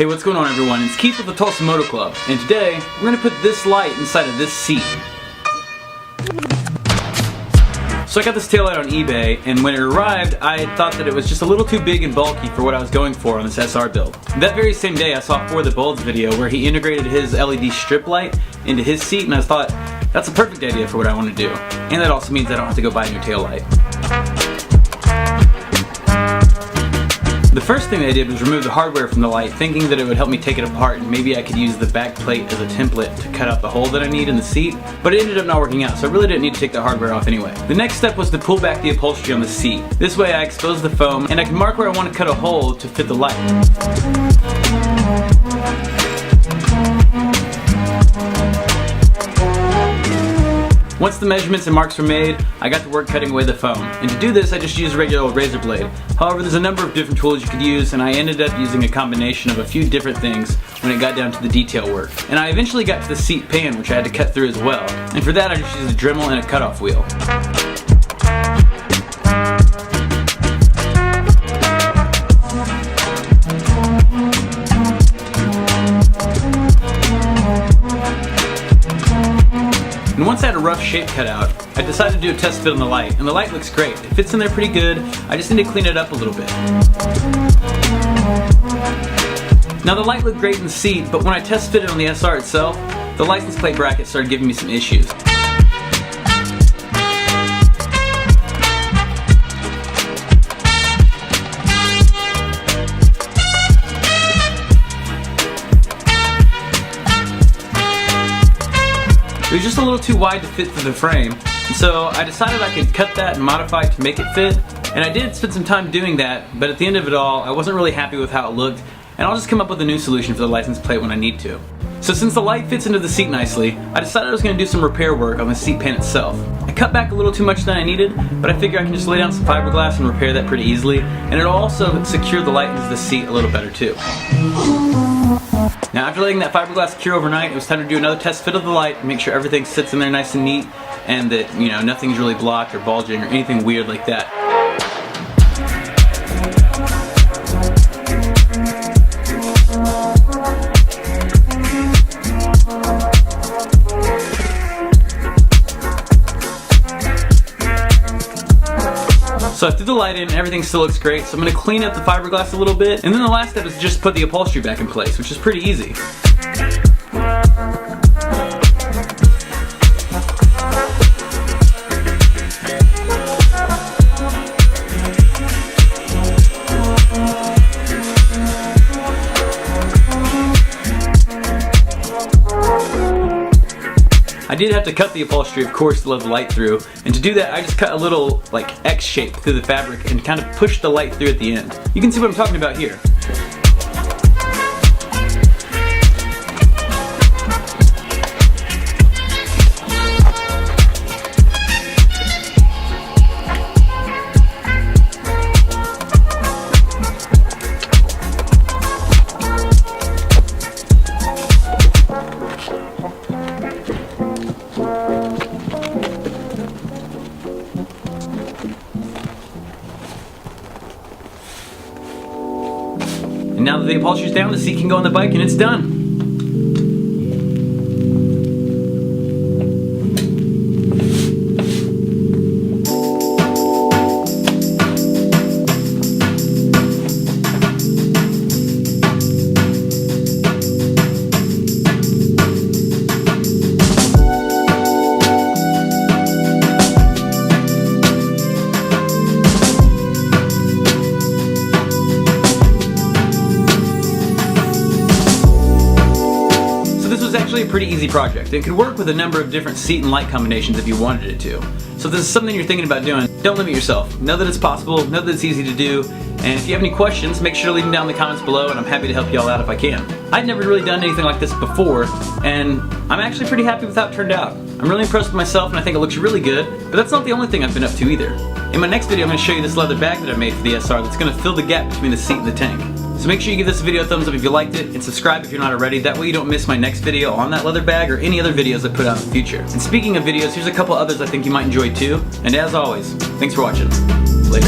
Hey, what's going on everyone? It's Keith with the Tulsa Moto Club, and today we're going to put this light inside of this seat. So I got this taillight on eBay, and when it arrived, I thought that it was just a little too big and bulky for what I was going for on this SR build. That very same day, I saw For the Bold's video where he integrated his LED strip light into his seat, and I thought, that's a perfect idea for what I want to do. And that also means I don't have to go buy a new taillight. The first thing I did was remove the hardware from the light, thinking that it would help me take it apart and maybe I could use the back plate as a template to cut out the hole that I need in the seat, but it ended up not working out, so I really didn't need to take the hardware off anyway. The next step was to pull back the upholstery on the seat. This way I expose the foam and I can mark where I want to cut a hole to fit the light. Once the measurements and marks were made, I got to work cutting away the foam. And to do this, I just used a regular old razor blade. However, there's a number of different tools you could use, and I ended up using a combination of a few different things when it got down to the detail work. And I eventually got to the seat pan, which I had to cut through as well. And for that, I just used a Dremel and a cutoff wheel. And once I had a rough shape cut out, I decided to do a test fit on the light, and the light looks great. It fits in there pretty good. I just need to clean it up a little bit. Now the light looked great in the seat, but when I test fitted on the SR itself, the license plate bracket started giving me some issues. It was just a little too wide to fit through the frame, and so I decided I could cut that and modify it to make it fit, and I did spend some time doing that, but at the end of it all, I wasn't really happy with how it looked, and I'll just come up with a new solution for the license plate when I need to. So since the light fits into the seat nicely, I decided I was going to do some repair work on the seat pan itself. I cut back a little too much than I needed, but I figure I can just lay down some fiberglass and repair that pretty easily, and it'll also secure the light into the seat a little better too. Now after letting that fiberglass cure overnight, it was time to do another test fit of the light, make sure everything sits in there nice and neat, and that, you know, nothing's really blocked or bulging or anything weird like that. So I threw the light in and everything still looks great, so I'm going to clean up the fiberglass a little bit, and then the last step is just put the upholstery back in place, which is pretty easy. I did have to cut the upholstery, of course, to let the light through, and to do that I just cut a little like X shape through the fabric and kind of pushed the light through at the end. You can see what I'm talking about here. And now that the upholstery's down, the seat can go on the bike and it's done. Actually a pretty easy project. It could work with a number of different seat and light combinations if you wanted it to. So if this is something you're thinking about doing, don't limit yourself. Know that it's possible, know that it's easy to do, and if you have any questions, make sure to leave them down in the comments below and I'm happy to help you all out if I can. I'd never really done anything like this before, and I'm actually pretty happy with how it turned out. I'm really impressed with myself and I think it looks really good, but that's not the only thing I've been up to either. In my next video I'm going to show you this leather bag that I made for the SR that's going to fill the gap between the seat and the tank. So make sure you give this video a thumbs up if you liked it, and subscribe if you're not already. That way you don't miss my next video on that leather bag or any other videos I put out in the future. And speaking of videos, here's a couple others I think you might enjoy too. And as always, thanks for watching. Later.